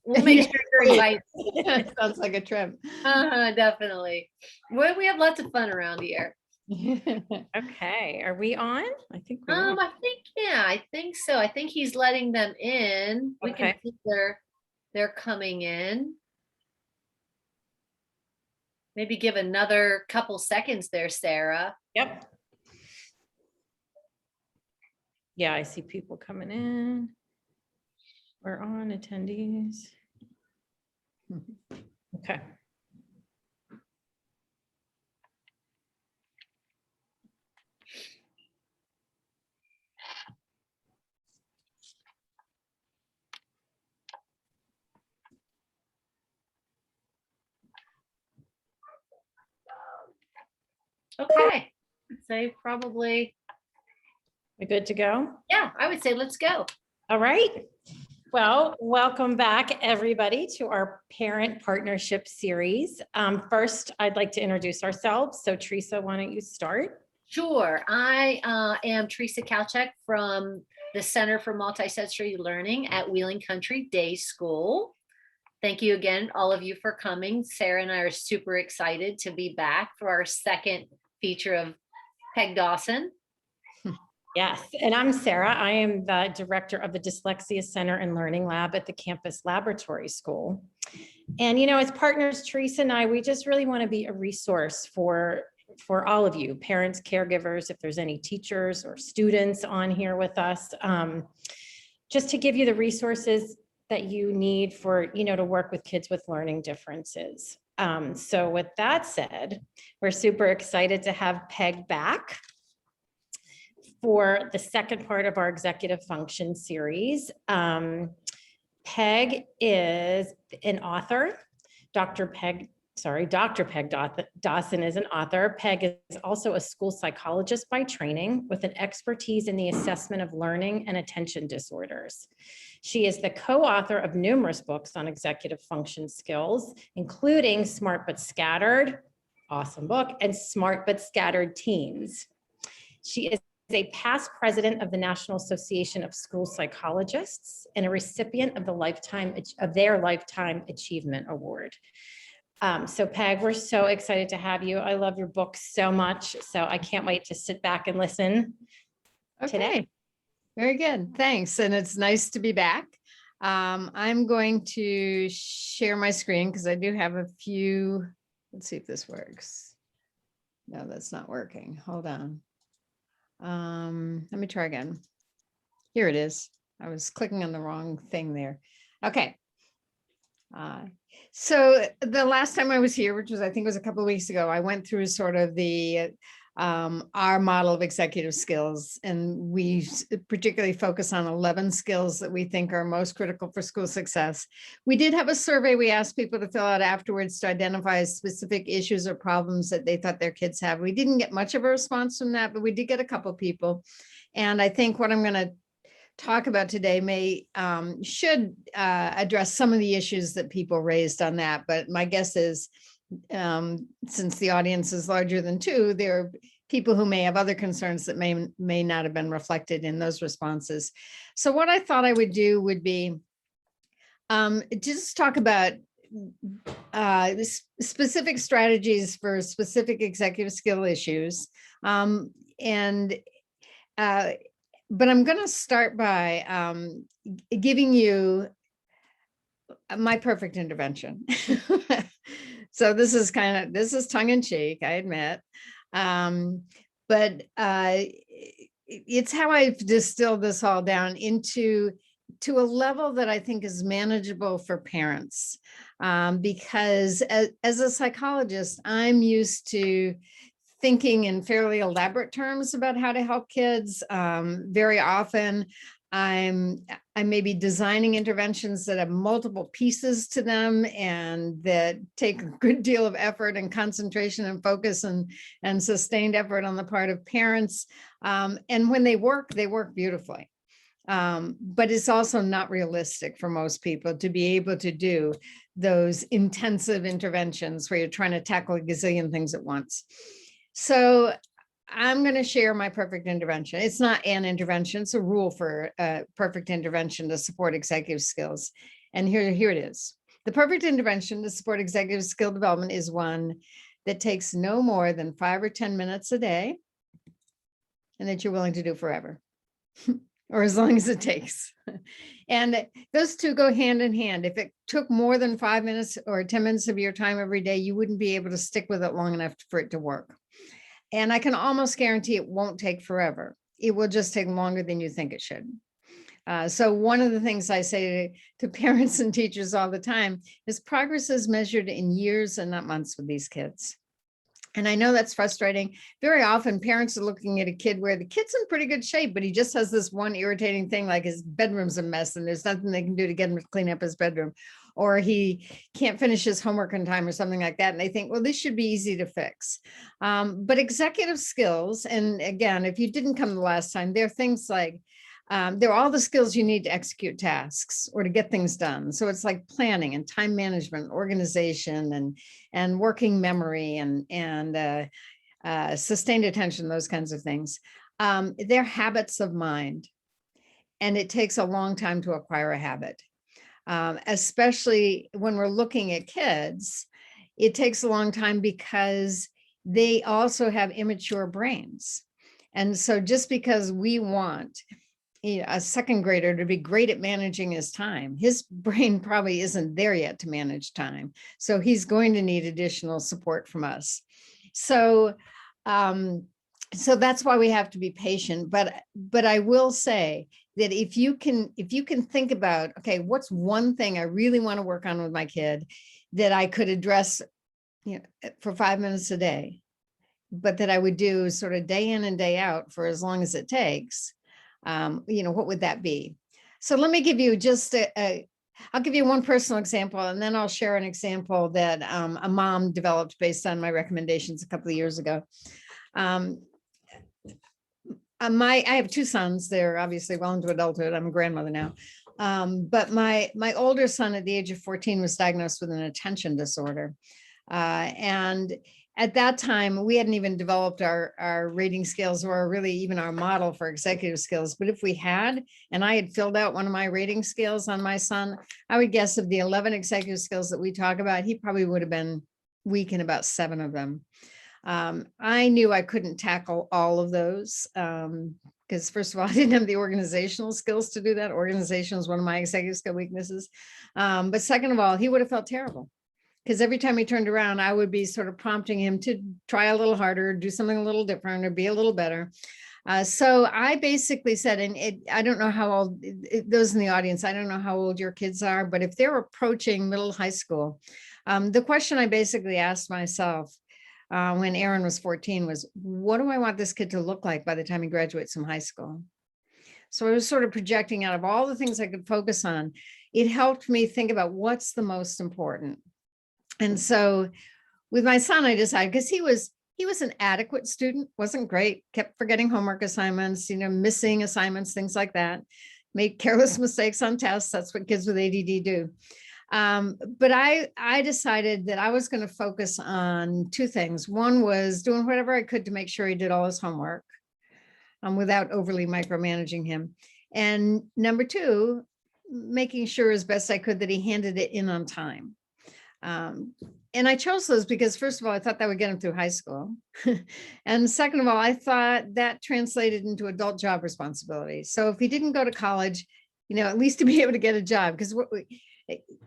We'll make sure you're invited. It sounds like a trip. Definitely. Well, we have lots of fun around here. Okay, are we on? I think we are. I think so. I think he's letting them in. We can Okay. see they're coming in. Maybe give another couple seconds there, Sarah. Yep. Yeah, I see people coming in. We're on attendees. Okay. Okay. Say probably. We're good to go? Yeah, I would say let's go. All right. Well, welcome back, everybody, to our parent partnership series. First, I'd like to introduce ourselves. So, Teresa, why don't you start? Sure. I am Teresa Kalchek from the Center for Multisensory Learning at Wheeling Country Day School. Thank you again, all of you, for coming. Sarah and I are super excited to be back for our second feature of Peg Dawson. Yes, and I'm Sarah. I am the director of the Dyslexia Center and Learning Lab at the Campus Laboratory School. And, you know, as partners, Teresa and I, we just really want to be a resource for all of you, parents, caregivers, if there's any teachers or students on here with us, just to give you the resources that you need for, you know, to work with kids with learning differences. So with that said, we're super excited to have Peg back for the second part of our executive function series. Peg is an author. Dr. Peg Dawson is an author. Peg is also a school psychologist by training with an expertise in the assessment of learning and attention disorders. She is the co-author of numerous books on executive function skills, including Smart But Scattered, awesome book, and Smart But Scattered Teens. She is a past president of the National Association of School Psychologists and a recipient of their Lifetime Achievement Award. So Peg, we're so excited to have you. I love your book so much. So I can't wait to sit back and listen today. Very good. Thanks. And it's nice to be back. I'm going to share my screen because I do have a few. Let's see if this works. No, that's not working. Hold on. Let me try again. Here it is. I was clicking on the wrong thing there. Okay. So the last time I was here, which was, I think was a couple of weeks ago, I went through sort of the our model of executive skills, and we particularly focus on 11 skills that we think are most critical for school success. We did have a survey we asked people to fill out afterwards to identify specific issues or problems that they thought their kids have. We didn't get much of a response from that, but we did get a couple people. And I think what I'm going to talk about today should address some of the issues that people raised on that. But my guess is, since the audience is larger than two, there are people who may have other concerns that may not have been reflected in those responses. So what I thought I would do would be just talk about specific strategies for specific executive skill issues. But I'm going to start by giving you my perfect intervention. So this is tongue in cheek, I admit. But it's how I've distilled this all down to a level that I think is manageable for parents. Because as a psychologist, I'm used to thinking in fairly elaborate terms about how to help kids. Very often I may be designing interventions that have multiple pieces to them and that take a good deal of effort and concentration and focus and sustained effort on the part of parents. And when they work beautifully. But it's also not realistic for most people to be able to do those intensive interventions where you're trying to tackle a gazillion things at once. So I'm going to share my perfect intervention. It's not an intervention, it's a rule for perfect intervention to support executive skills. And here it is. The perfect intervention to support executive skill development is one that takes no more than 5 or 10 minutes a day and that you're willing to do forever or as long as it takes. And those two go hand in hand. If it took more than 5 minutes or 10 minutes of your time every day, you wouldn't be able to stick with it long enough for it to work. And I can almost guarantee it won't take forever. It will just take longer than you think it should. So one of the things I say to parents and teachers all the time is progress is measured in years and not months with these kids. And I know that's frustrating. Very often parents are looking at a kid where the kid's in pretty good shape, but he just has this one irritating thing, like his bedroom's a mess and there's nothing they can do to get him to clean up his bedroom, or he can't finish his homework on time or something like that. And they think, well, this should be easy to fix. But executive skills, and again, if you didn't come the last time, there are things like, they're all the skills you need to execute tasks or to get things done. So it's like planning and time management, organization, and working memory and sustained attention, those kinds of things. They're habits of mind, and it takes a long time to acquire a habit, especially when we're looking at kids. It takes a long time because they also have immature brains. And so just because we want a second grader to be great at managing his time, his brain probably isn't there yet to manage time. So he's going to need additional support from us. So, so that's why we have to be patient. But I will say that if you can think about, okay, what's one thing I really want to work on with my kid that I could address, for 5 minutes a day, but that I would do sort of day in and day out for as long as it takes. What would that be? So let me give you just I'll give you one personal example, and then I'll share an example that a mom developed based on my recommendations a couple of years ago. I have 2 sons. They're obviously well into adulthood. I'm a grandmother now. But my older son at the age of 14 was diagnosed with an attention disorder. And at that time, we hadn't even developed our rating scales or really even our model for executive skills. But if we had, and I had filled out one of my rating scales on my son, I would guess of the 11 executive skills that we talk about, he probably would have been weak in about 7 of them. I knew I couldn't tackle all of those because first of all, I didn't have the organizational skills to do that. Organization is one of my executive skill weaknesses. But second of all, he would have felt terrible. Because every time he turned around, I would be sort of prompting him to try a little harder, do something a little different, or be a little better. So I basically said, and I don't know how old, those in the audience, I don't know how old your kids are, but if they're approaching middle high school, the question I basically asked myself when Aaron was 14 was, what do I want this kid to look like by the time he graduates from high school? So I was sort of projecting out of all the things I could focus on. It helped me think about what's the most important. And so with my son, I decided, because he was an adequate student, wasn't great, kept forgetting homework assignments, missing assignments, things like that, made careless mistakes on tests. That's what kids with ADD do. But I decided that I was going to focus on 2 things. One was doing whatever I could to make sure he did all his homework without overly micromanaging him. And number 2, making sure as best I could that he handed it in on time. And I chose those because first of all, I thought that would get him through high school. And second of all, I thought that translated into adult job responsibility. So if he didn't go to college, at least to be able to get a job, because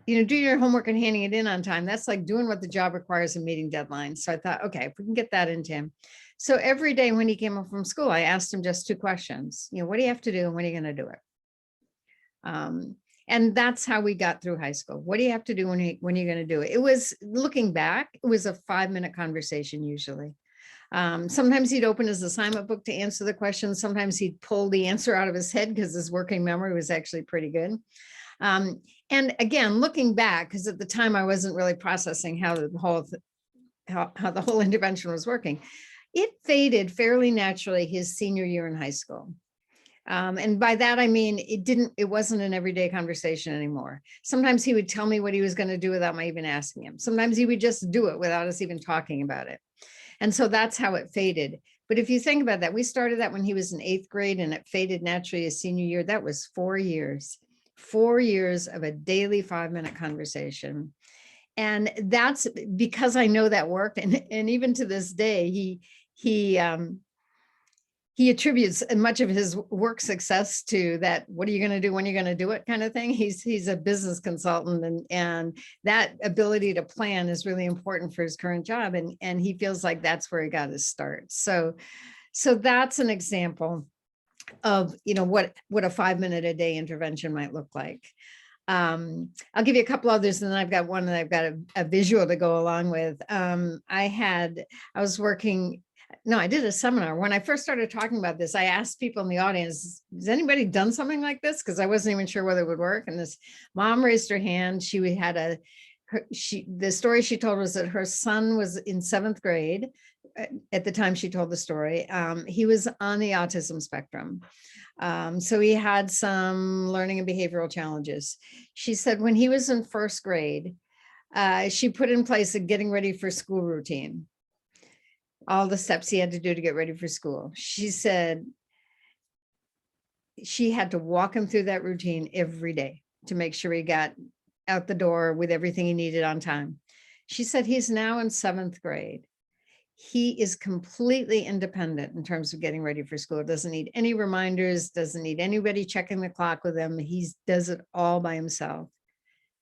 doing your homework and handing it in on time, that's like doing what the job requires and meeting deadlines. So I thought, okay, if we can get that into him. So every day when he came home from school, I asked him just 2 questions. What do you have to do and when are you going to do it? And that's how we got through high school. What do you have to do when you're going to do it? It was, looking back, it was a 5-minute conversation usually. Sometimes he'd open his assignment book to answer the question. Sometimes he'd pull the answer out of his head because his working memory was actually pretty good. And again, looking back, because at the time I wasn't really processing how the whole intervention was working, it faded fairly naturally his senior year in high school. And by that, I mean, it wasn't an everyday conversation anymore. Sometimes he would tell me what he was going to do without my even asking him. Sometimes he would just do it without us even talking about it. And so that's how it faded. But if you think about that, we started that when he was in 8th grade and it faded naturally his senior year. That was 4 years. 4 years of a daily 5-minute conversation. And that's because I know that worked. And even to this day, he attributes much of his work success to that. What are you going to do when you're going to do it kind of thing. He's a business consultant, and that ability to plan is really important for his current job. And he feels like that's where he got his start. So that's an example of, what a 5-minute a day intervention might look like. I'll give you a couple others, and then I've got one that I've got a visual to go along with. I did a seminar. When I first started talking about this, I asked people in the audience, has anybody done something like this? Because I wasn't even sure whether it would work. And this mom raised her hand. The story she told was that her son was in 7th grade at the time she told the story. He was on the autism spectrum. So he had some learning and behavioral challenges. She said when he was in 1st grade, she put in place a getting ready for school routine, all the steps he had to do to get ready for school. She said she had to walk him through that routine every day to make sure he got out the door with everything he needed on time. She said he's now in 7th grade. He is completely independent in terms of getting ready for school. Doesn't need any reminders, doesn't need anybody checking the clock with him. He does it all by himself.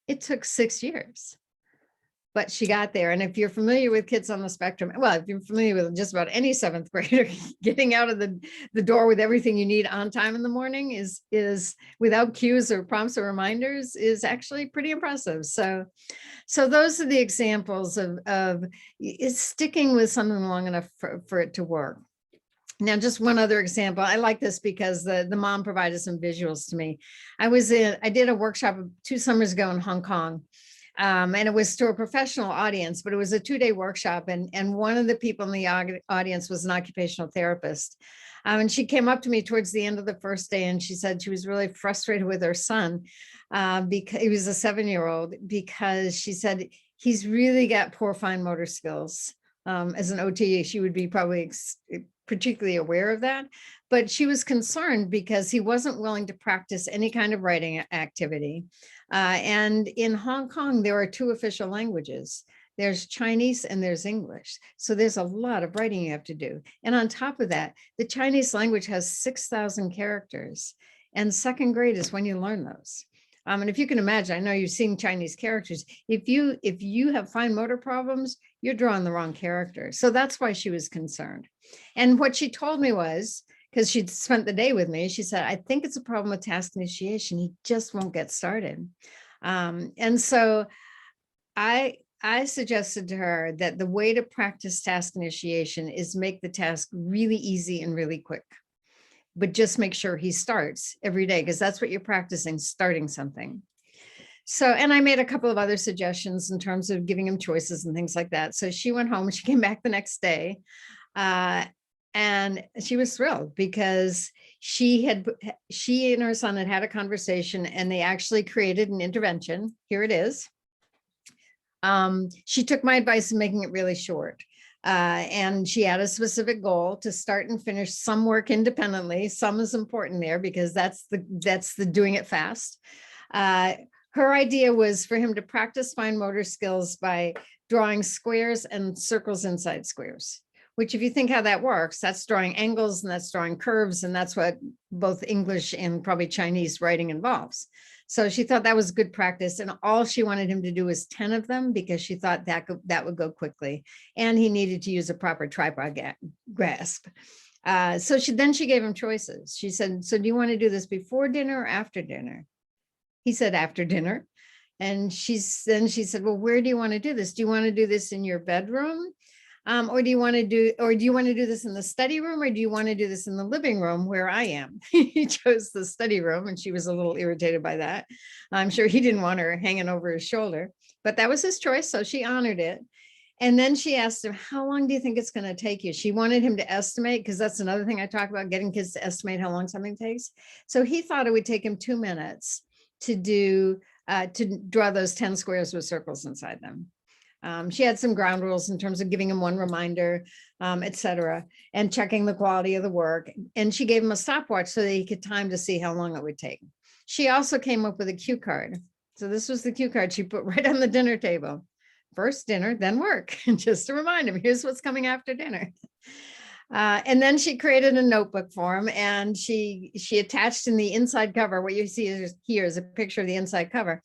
It took 6 years, but she got there. And if you're familiar with kids on the spectrum, well, if you're familiar with just about any 7th grader, getting out of the door with everything you need on time in the morning is without cues or prompts or reminders is actually pretty impressive. So those are the examples of it's sticking with something long enough for it to work. Now, just one other example. I like this because the mom provided some visuals to me. I did a workshop 2 summers ago in Hong Kong. And it was to a professional audience, but it was a 2-day workshop. And one of the people in the audience was an occupational therapist. And she came up to me towards the end of the first day, and she said she was really frustrated with her son because he was a 7-year-old, because she said he's really got poor fine motor skills. As an OT, she would be probably particularly aware of that, but she was concerned because he wasn't willing to practice any kind of writing activity. And in Hong Kong, there are 2 official languages. There's Chinese and there's English. So there's a lot of writing you have to do. And on top of that, the Chinese language has 6,000 characters, and 2nd grade is when you learn those. And if you can imagine, I know you've seen Chinese characters. If you have fine motor problems, you're drawing the wrong character. So that's why she was concerned. And what she told me was, because she'd spent the day with me, she said, I think it's a problem with task initiation. He just won't get started. And so I suggested to her that the way to practice task initiation is make the task really easy and really quick, but just make sure he starts every day, because that's what you're practicing, starting something. So, and I made a couple of other suggestions in terms of giving him choices and things like that. So she went home, she came back the next day, and she was thrilled because she and her son had a conversation, and they actually created an intervention. Here it is. She took my advice in making it really short. And she had a specific goal to start and finish some work independently. Some is important there because that's the doing it fast. Her idea was for him to practice fine motor skills by drawing squares and circles inside squares, which if you think how that works, that's drawing angles and that's drawing curves. And that's what both English and probably Chinese writing involves. So she thought that was good practice. And all she wanted him to do was 10 of them because she thought that would go quickly. And he needed to use a proper tripod grasp. So she gave him choices. She said, so do you want to do this before dinner or after dinner? He said, after dinner. And she said, well, where do you want to do this? Do you want to do this in your bedroom? Or do you want to do this in the study room, or do you want to do this in the living room where I am? He chose the study room, and she was a little irritated by that. I'm sure he didn't want her hanging over his shoulder, but that was his choice. So she honored it. And then she asked him, how long do you think it's going to take you? She wanted him to estimate, because that's another thing I talk about, getting kids to estimate how long something takes. So he thought it would take him 2 minutes to draw those 10 squares with circles inside them. She had some ground rules in terms of giving him one reminder, et cetera, and checking the quality of the work. And she gave him a stopwatch so that he could time to see how long it would take. She also came up with a cue card. So this was the cue card she put right on the dinner table. First dinner, then work. Just to remind him, here's what's coming after dinner. And then she created a notebook for him, and she attached in the inside cover, what you see here is a picture of the inside cover,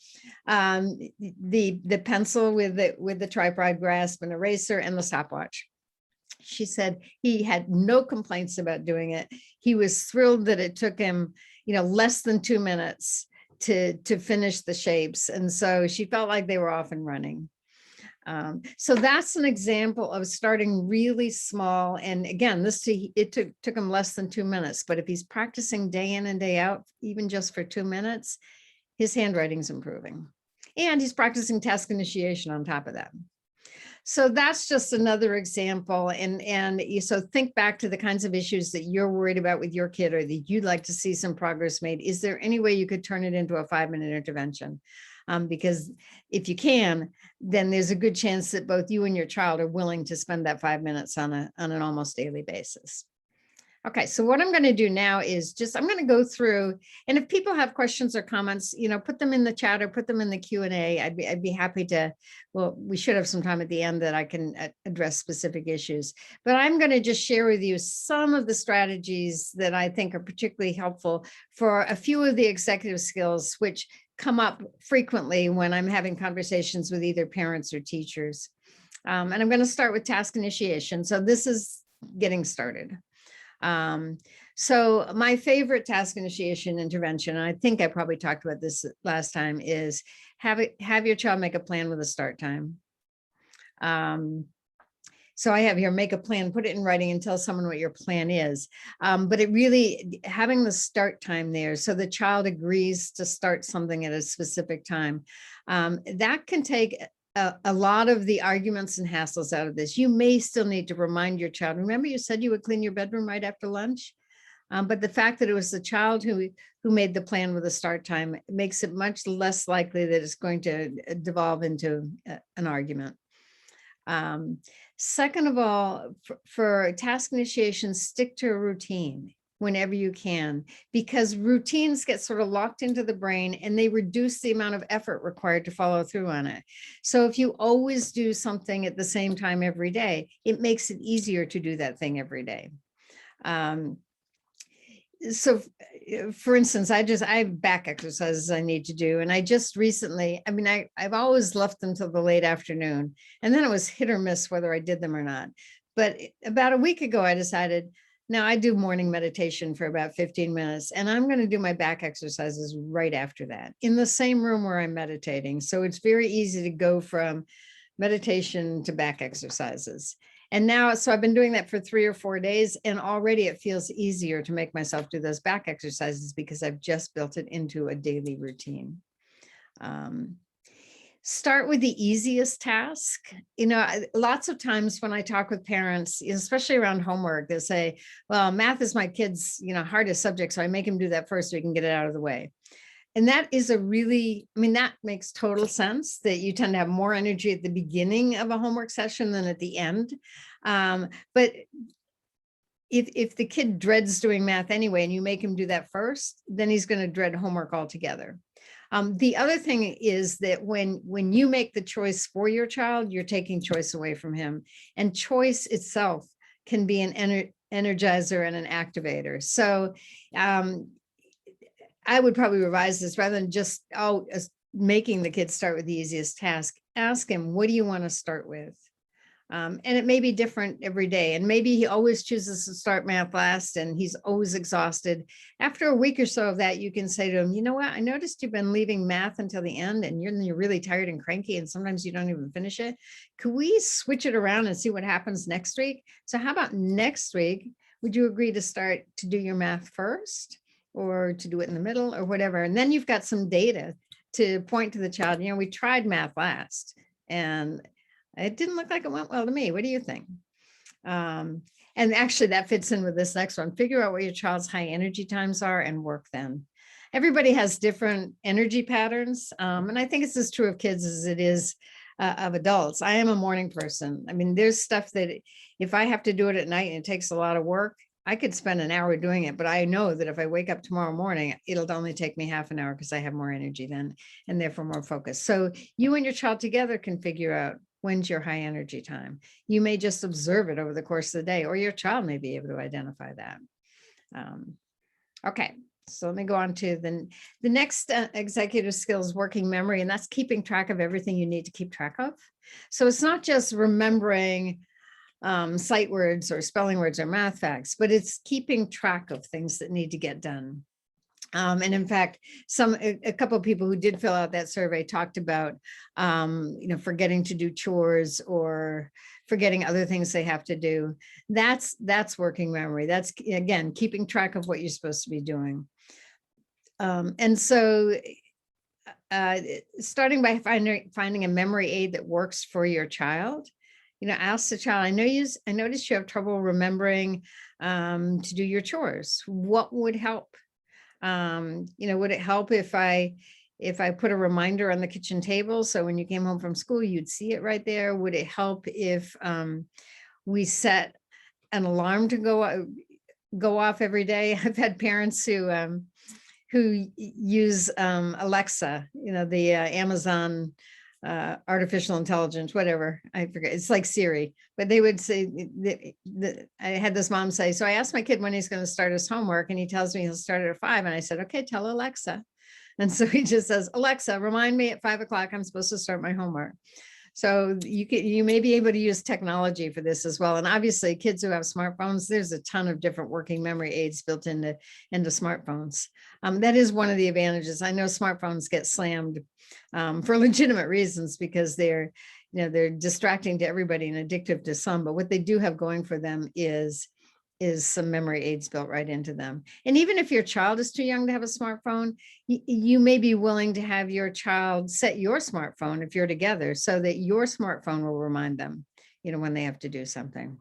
the pencil with the tripod grasp, an eraser, and the stopwatch. She said he had no complaints about doing it. He was thrilled that it took him, less than 2 minutes to finish the shapes. And so she felt like they were off and running. So that's an example of starting really small. And again, it took him less than 2 minutes, but if he's practicing day in and day out, even just for 2 minutes, his handwriting's improving. And he's practicing task initiation on top of that. So that's just another example. And so think back to the kinds of issues that you're worried about with your kid, or that you'd like to see some progress made. Is there any way you could turn it into a 5-minute intervention? Because if you can, then there's a good chance that both you and your child are willing to spend that 5 minutes on an almost daily basis. Okay, so what I'm going to do now is I'm going to go through, and if people have questions or comments, put them in the chat or put them in the Q&A. I'd be happy to. Well, we should have some time at the end that I can address specific issues, but I'm going to just share with you some of the strategies that I think are particularly helpful for a few of the executive skills, which come up frequently when I'm having conversations with either parents or teachers. And I'm going to start with task initiation. So this is getting started. So my favorite task initiation intervention, and I think I probably talked about this last time, is have your child make a plan with a start time. So I have here, make a plan, put it in writing, and tell someone what your plan is. But it really, having the start time there, so the child agrees to start something at a specific time, that can take a lot of the arguments and hassles out of this. You may still need to remind your child. Remember, you said you would clean your bedroom right after lunch? But the fact that it was the child who made the plan with a start time makes it much less likely that it's going to devolve into an argument. Second of all, for task initiation, stick to a routine whenever you can, because routines get sort of locked into the brain and they reduce the amount of effort required to follow through on it. So if you always do something at the same time every day, it makes it easier to do that thing every day. So for instance, I have back exercises I need to do. And I just recently, I've always left them till the late afternoon, and then it was hit or miss whether I did them or not. But about a week ago, I decided, now I do morning meditation for about 15 minutes, and I'm going to do my back exercises right after that in the same room where I'm meditating. So it's very easy to go from meditation to back exercises. And now, so I've been doing that for 3 or 4 days, and already it feels easier to make myself do those back exercises because I've just built it into a daily routine. Start with the easiest task. Lots of times when I talk with parents, especially around homework, they'll say, well, math is my kid's, hardest subject, so I make him do that first so we can get it out of the way. And that is that makes total sense, that you tend to have more energy at the beginning of a homework session than at the end. But if the kid dreads doing math anyway, and you make him do that first, then he's going to dread homework altogether. The other thing is that when you make the choice for your child, you're taking choice away from him. And choice itself can be an energizer and an activator. So I would probably revise this rather than just making the kid start with the easiest task. Ask him, what do you want to start with? And it may be different every day. And maybe he always chooses to start math last and he's always exhausted. After a week or so of that, you can say to him, you know what, I noticed you've been leaving math until the end and you're really tired and cranky and sometimes you don't even finish it. Could we switch it around and see what happens next week? So how about next week? Would you agree to start to do your math first or to do it in the middle or whatever? And then you've got some data to point to the child. We tried math last and it didn't look like it went well to me. What do you think? And actually that fits in with this next one. Figure out what your child's high energy times are and work them. Everybody has different energy patterns. And I think it's as true of kids as it is of adults. I am a morning person. There's stuff that if I have to do it at night and it takes a lot of work, I could spend an hour doing it, but I know that if I wake up tomorrow morning, it'll only take me half an hour because I have more energy then and therefore more focus. So you and your child together can figure out when's your high energy time. You may just observe it over the course of the day, or your child may be able to identify that. Okay, so let me go on to the next executive skills, working memory, and that's keeping track of everything you need to keep track of. So it's not just remembering sight words or spelling words or math facts, but it's keeping track of things that need to get done. And in fact, a couple of people who did fill out that survey talked about, forgetting to do chores or forgetting other things they have to do. That's working memory. That's, again, keeping track of what you're supposed to be doing. And so starting by finding a memory aid that works for your child. Ask the child, I noticed you have trouble remembering to do your chores. What would help? Would it help if I put a reminder on the kitchen table so when you came home from school, you'd see it right there? Would it help if we set an alarm to go off every day? I've had parents who use Alexa, the Amazon artificial intelligence, whatever, I forget, it's like Siri, but they would say I had this mom say, so I asked my kid when he's going to start his homework and he tells me he'll start at 5. And I said, okay, tell Alexa. And so he just says, Alexa, remind me at 5 o'clock, I'm supposed to start my homework. So you may be able to use technology for this as well. And obviously kids who have smartphones, there's a ton of different working memory aids built into smartphones. That is one of the advantages. I know smartphones get slammed for legitimate reasons because they're distracting to everybody and addictive to some, but what they do have going for them is some memory aids built right into them. And even if your child is too young to have a smartphone, you may be willing to have your child set your smartphone if you're together so that your smartphone will remind them, when they have to do something.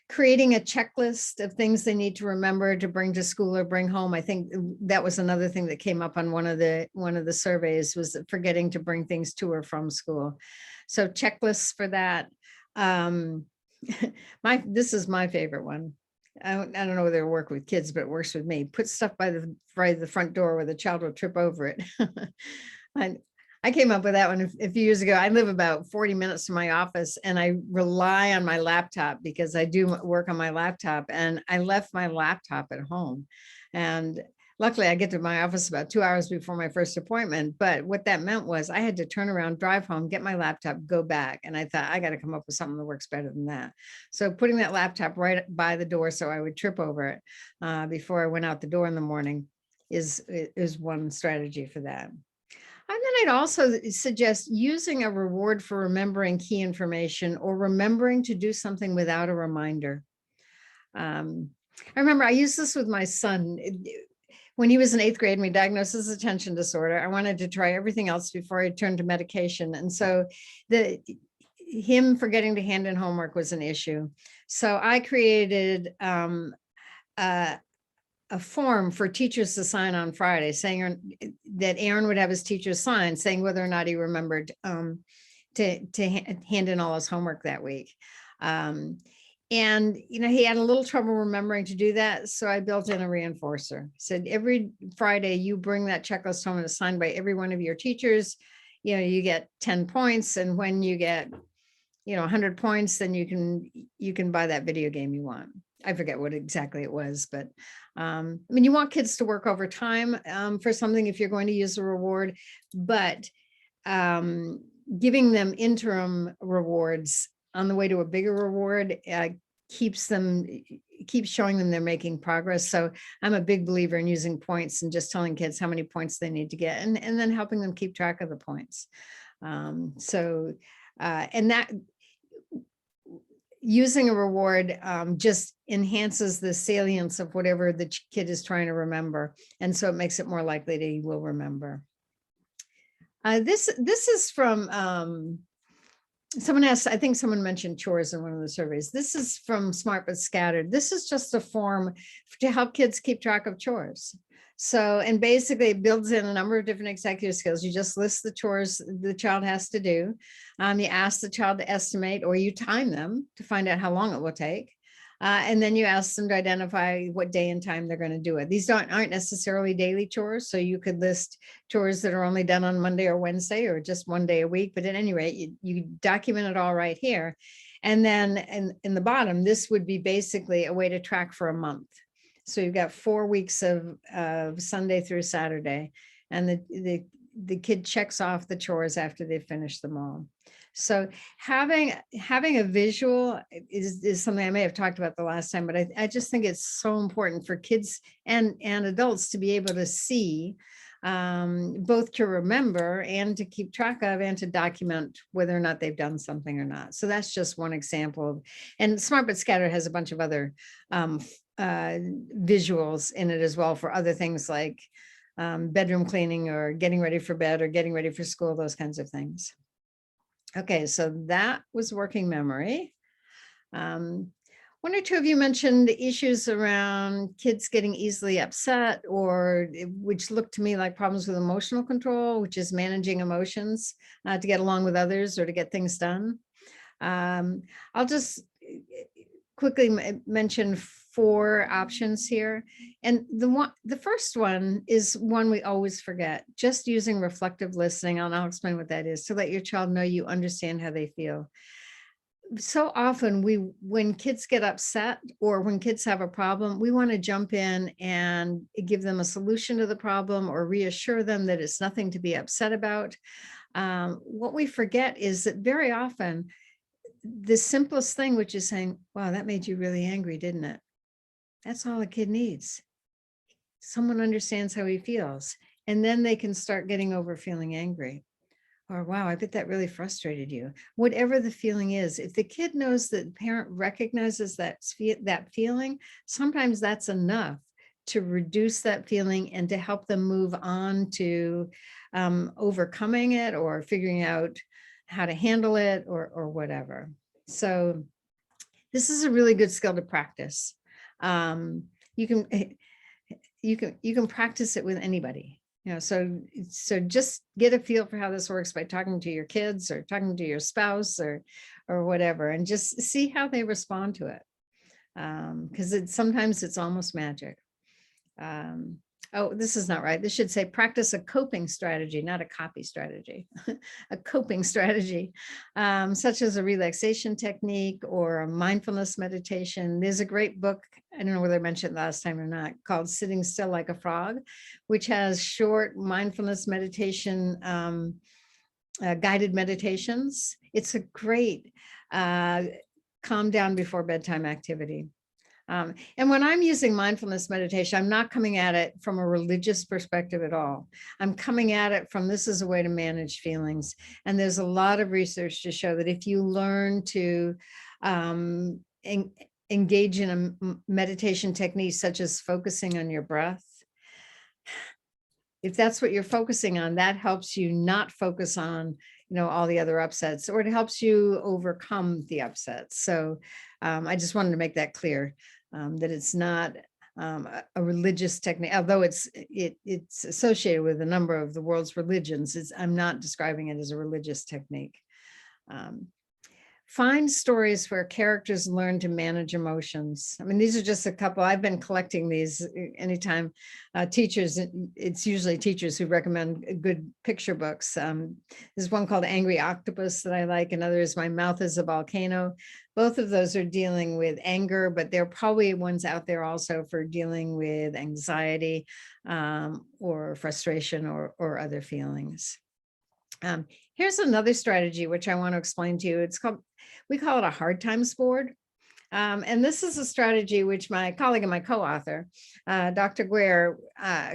Creating a checklist of things they need to remember to bring to school or bring home. I think that was another thing that came up on one of the surveys, was forgetting to bring things to or from school. So checklists for that. This is my favorite one. I don't know whether it'll work with kids, but it works with me. Put stuff by the front door where the child will trip over it. I came up with that one a few years ago. I live about 40 minutes from my office and I rely on my laptop because I do work on my laptop, and I left my laptop at home. And luckily I get to my office about 2 hours before my first appointment. But what that meant was I had to turn around, drive home, get my laptop, go back. And I thought, I got to come up with something that works better than that. So putting that laptop right by the door so I would trip over it before I went out the door in the morning is one strategy for that. And then I'd also suggest using a reward for remembering key information or remembering to do something without a reminder. I remember I used this with my son. When he was in 8th grade and we diagnosed his attention disorder, I wanted to try everything else before I turned to medication. And so him forgetting to hand in homework was an issue. So I created a form for teachers to sign on Friday, saying that Aaron would have his teachers sign, saying whether or not he remembered to hand in all his homework that week. And he had a little trouble remembering to do that, so I built in a reinforcer. Said every Friday you bring that checklist home and it's signed by every one of your teachers. You get 10 points, and when you get 100 points, then you can buy that video game you want. I forget what exactly it was, but you want kids to work overtime for something if you're going to use a reward, but giving them interim rewards on the way to a bigger reward keeps showing them they're making progress. So I'm a big believer in using points and just telling kids how many points they need to get, and then helping them keep track of the points. And that using a reward just enhances the salience of whatever the kid is trying to remember. And so it makes it more likely that he will remember. This is from someone asked, I think someone mentioned chores in one of the surveys. This is from Smart But Scattered. This is just a form to help kids keep track of chores. So, and basically it builds in a number of different executive skills. You just list the chores the child has to do. You ask the child to estimate, or you time them to find out how long it will take. And then you ask them to identify what day and time they're going to do it. These aren't necessarily daily chores. So you could list chores that are only done on Monday or Wednesday or just one day a week. But at any rate, you document it all right here. And then in the bottom, this would be basically a way to track for a month. So you've got 4 weeks of Sunday through Saturday, and the kid checks off the chores after they've finished them all. So having a visual is something I may have talked about the last time, but I just think it's so important for kids and adults to be able to see, both to remember and to keep track of and to document whether or not they've done something or not. So that's just one example. And Smart But Scattered has a bunch of other visuals in it as well for other things like bedroom cleaning or getting ready for bed or getting ready for school, those kinds of things. Okay, so that was working memory. One or two of you mentioned issues around kids getting easily upset, or which looked to me like problems with emotional control, which is managing emotions to get along with others or to get things done. I'll just quickly mention 4 options here. And the first one is one we always forget, just using reflective listening. And I'll explain what that is, to let your child know you understand how they feel. So often when kids get upset or when kids have a problem, we want to jump in and give them a solution to the problem or reassure them that it's nothing to be upset about. What we forget is that very often the simplest thing, which is saying, wow, that made you really angry, didn't it? That's all a kid needs. Someone understands how he feels. And then they can start getting over feeling angry. Or, wow, I bet that really frustrated you. Whatever the feeling is, if the kid knows that the parent recognizes that feeling, sometimes that's enough to reduce that feeling and to help them move on to overcoming it or figuring out how to handle it or whatever. So this is a really good skill to practice. You can practice it with anybody. So just get a feel for how this works by talking to your kids or talking to your spouse or whatever, and just see how they respond to it. Because sometimes it's almost magic. Oh, this is not right. This should say practice a coping strategy, not a copy strategy. A coping strategy, such as a relaxation technique or a mindfulness meditation. There's a great book, I don't know whether I mentioned it last time or not, called Sitting Still Like a Frog, which has short mindfulness meditation, guided meditations. It's a great calm down before bedtime activity. And when I'm using mindfulness meditation, I'm not coming at it from a religious perspective at all. I'm coming at it from, this is a way to manage feelings. And there's a lot of research to show that if you learn to engage in a meditation technique, such as focusing on your breath, if that's what you're focusing on, that helps you not focus on all the other upsets, or it helps you overcome the upsets. So I just wanted to make that clear, that it's not a religious technique, although it's associated with a number of the world's religions. I'm not describing it as a religious technique. Find stories where characters learn to manage emotions. I mean, these are just a couple. I've been collecting these anytime teachers, it's usually teachers who recommend good picture books. There's one called Angry Octopus that I like. Another is My Mouth is a Volcano. Both of those are dealing with anger, but there are probably ones out there also for dealing with anxiety or frustration or other feelings. Here's another strategy, which I want to explain to you. We call it a hard times board. And this is a strategy which my colleague and my co-author, Dr. Guerre,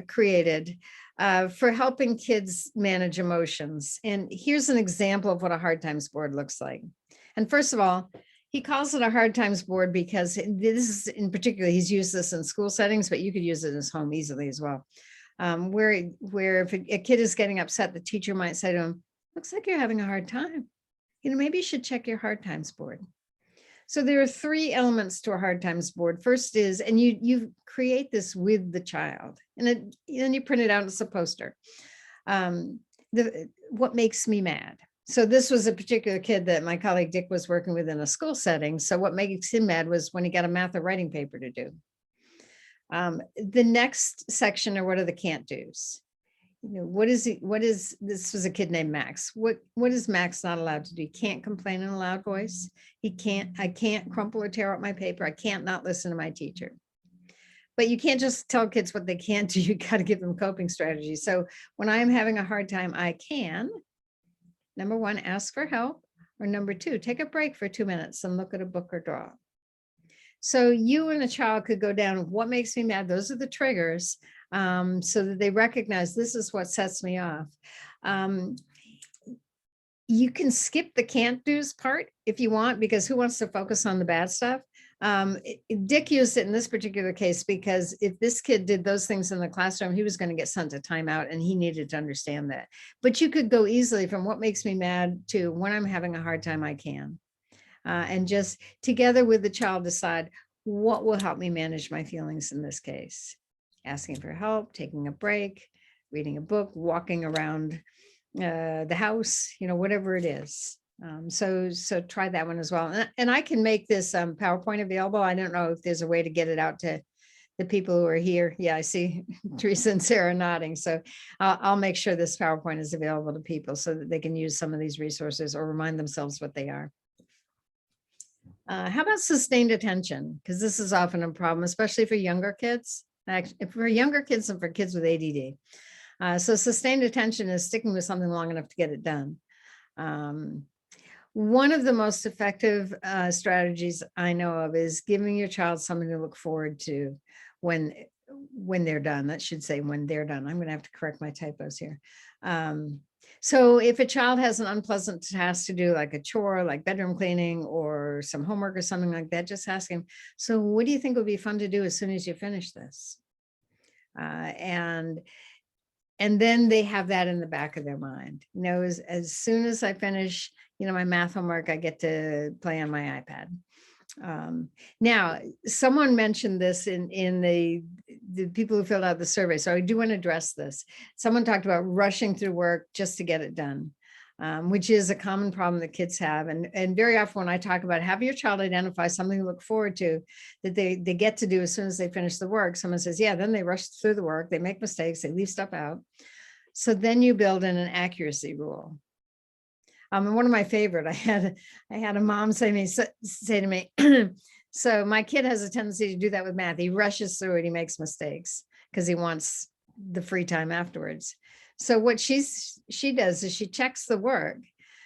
created for helping kids manage emotions. And here's an example of what a hard times board looks like. And first of all, he calls it a hard times board because this is in particular, he's used this in school settings, but you could use it in his home easily as well. Where if a kid is getting upset, the teacher might say to him, looks like you're having a hard time. Maybe you should check your hard times board. So there are 3 elements to a hard times board. First is, and you create this with the child, and then you print it out as a poster. What makes me mad? So this was a particular kid that my colleague Dick was working with in a school setting. So what makes him mad was when he got a math or writing paper to do. The next section are what are the can't do's. What is this was a kid named Max. What is Max not allowed to do? He can't complain in a loud voice. I can't crumple or tear up my paper. I can't not listen to my teacher. But you can't just tell kids what they can't do. You got to give them coping strategies. So when I'm having a hard time, I can, number one, ask for help, or number two, take a break for 2 minutes and look at a book or draw. So you and a child could go down, what makes me mad? Those are the triggers, so that they recognize this is what sets me off. You can skip the can't do's part if you want, because who wants to focus on the bad stuff? Dick used it in this particular case because if this kid did those things in the classroom, he was going to get sent to timeout, and he needed to understand that. But you could go easily from what makes me mad to when I'm having a hard time, I can. And just together with the child decide what will help me manage my feelings in this case. Asking for help, taking a break, reading a book, walking around the house, whatever it is. So try that one as well. And I can make this PowerPoint available. I don't know if there's a way to get it out to the people who are here. Yeah, I see Teresa and Sarah nodding. So I'll make sure this PowerPoint is available to people so that they can use some of these resources or remind themselves what they are. How about sustained attention? Because this is often a problem, especially for younger kids, for younger kids and for kids with ADD. So sustained attention is sticking with something long enough to get it done. One of the most effective strategies I know of is giving your child something to look forward to when they're done. That should say when they're done. I'm going to have to correct my typos here. So if a child has an unpleasant task to do, like a chore, like bedroom cleaning or some homework or something like that, just ask him, so what do you think would be fun to do as soon as you finish this? And then they have that in the back of their mind. As soon as I finish, my math homework, I get to play on my iPad. Now, someone mentioned this in the people who filled out the survey, so I do want to address this. Someone talked about rushing through work just to get it done, which is a common problem that kids have. And very often when I talk about have your child identify something to look forward to that they get to do as soon as they finish the work, someone says, yeah, then they rush through the work, they make mistakes, they leave stuff out. So then you build in an accuracy rule. And one of my favorite, I had a mom say to me, so my kid has a tendency to do that with math. He rushes through it, he makes mistakes because he wants the free time afterwards. So what she does is she checks the work.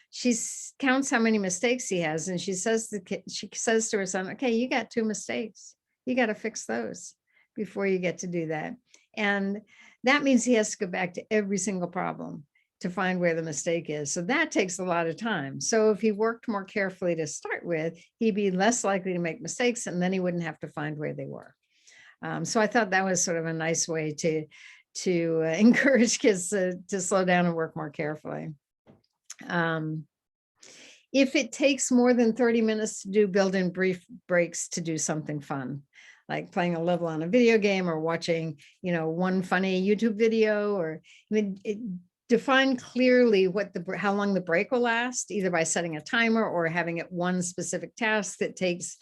She counts how many mistakes he has, and she says to her son, okay, you got 2 mistakes. You got to fix those before you get to do that. And that means he has to go back to every single problem to find where the mistake is. So that takes a lot of time. So if he worked more carefully to start with, he'd be less likely to make mistakes, and then he wouldn't have to find where they were. So I thought that was sort of a nice way to encourage kids to slow down and work more carefully. If it takes more than 30 minutes to do, build in brief breaks to do something fun, like playing a level on a video game or watching, one funny YouTube video, or define clearly how long the break will last, either by setting a timer or having it one specific task that takes,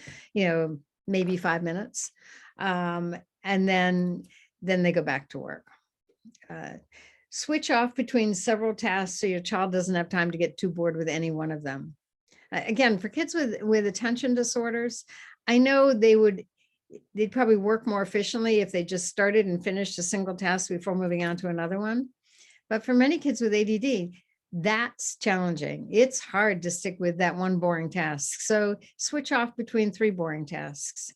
maybe 5 minutes. And then they go back to work. Switch off between several tasks so your child doesn't have time to get too bored with any one of them. Again, for kids with attention disorders, I know they'd probably work more efficiently if they just started and finished a single task before moving on to another one. But for many kids with ADD, that's challenging. It's hard to stick with that one boring task. So switch off between 3 boring tasks.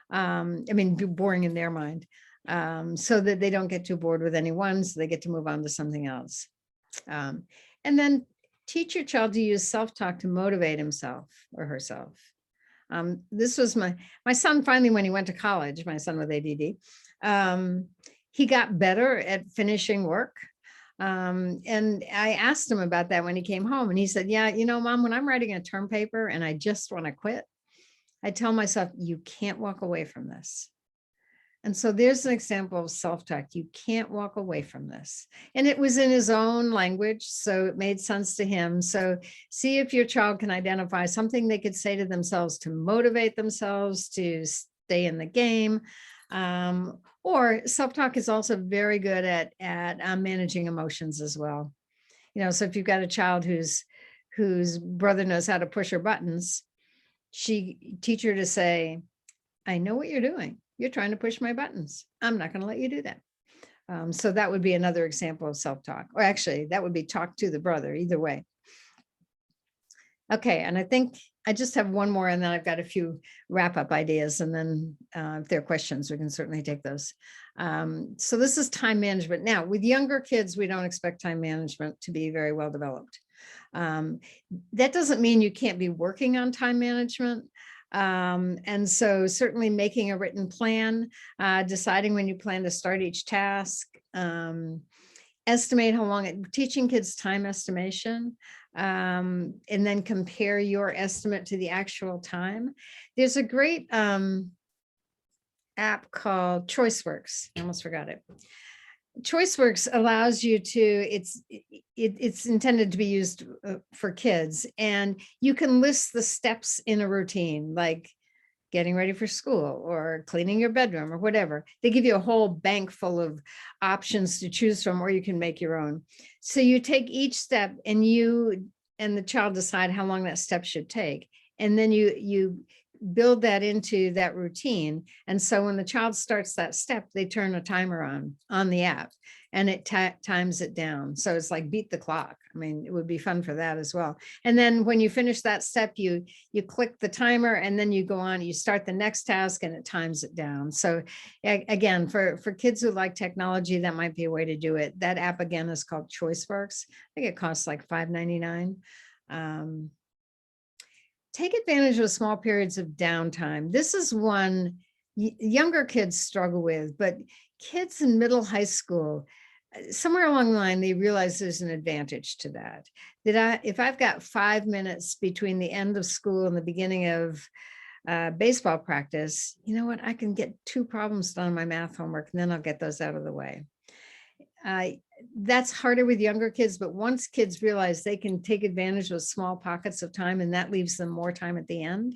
Boring in their mind, so that they don't get too bored with any one, so they get to move on to something else. And then teach your child to use self-talk to motivate himself or herself. This was my son finally, when he went to college, my son with ADD, he got better at finishing work. And I asked him about that when he came home, and he said, yeah, Mom, when I'm writing a term paper and I just want to quit, I tell myself, you can't walk away from this. And so there's an example of self-talk. You can't walk away from this. And it was in his own language, so it made sense to him. So see if your child can identify something they could say to themselves to motivate themselves to stay in the game. Or self-talk is also very good at managing emotions as well. You know, so if you've got a child whose brother knows how to push her buttons, teach her to say, I know what you're doing. You're trying to push my buttons. I'm not going to let you do that. So that would be another example of self-talk, or actually that would be talk to the brother, either way. Okay, and I think I just have one more, and then I've got a few wrap-up ideas, and then if there are questions, we can certainly take those. So this is time management. Now, with younger kids, we don't expect time management to be very well developed. That doesn't mean you can't be working on time management. And so certainly making a written plan, deciding when you plan to start each task, estimate how long teaching kids time estimation, and then compare your estimate to the actual time. There's a great app called ChoiceWorks. I almost forgot it. ChoiceWorks allows you to, it's intended to be used for kids, and you can list the steps in a routine, like getting ready for school or cleaning your bedroom or whatever. They give you a whole bank full of options to choose from, or you can make your own. So you take each step, and you and the child decide how long that step should take. And then you build that into that routine. And so when the child starts that step, they turn a timer on the app, and it times it down. So it's like beat the clock. I mean, it would be fun for that as well. And then when you finish that step, you click the timer, and then you go on, you start the next task, and it times it down. So again, for kids who like technology, that might be a way to do it. That app again is called ChoiceWorks. I think it costs like $5.99. Take advantage of small periods of downtime. This is one younger kids struggle with, but kids in middle high school, somewhere along the line, they realize there's an advantage to that. If I've got 5 minutes between the end of school and the beginning of baseball practice, you know what? I can get 2 problems done on my math homework, and then I'll get those out of the way. That's harder with younger kids, but once kids realize they can take advantage of small pockets of time, and that leaves them more time at the end,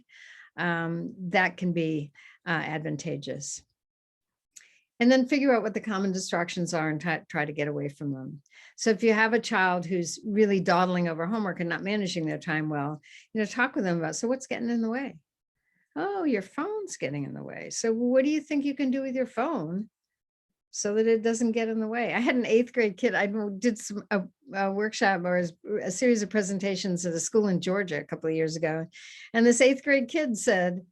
that can be advantageous. And then figure out what the common distractions are and try to get away from them. So if you have a child who's really dawdling over homework and not managing their time well, talk with them about, so what's getting in the way? Oh, your phone's getting in the way. So what do you think you can do with your phone so that it doesn't get in the way? I had an 8th grade kid. I did a workshop or a series of presentations at a school in Georgia a couple of years ago. And this 8th grade kid said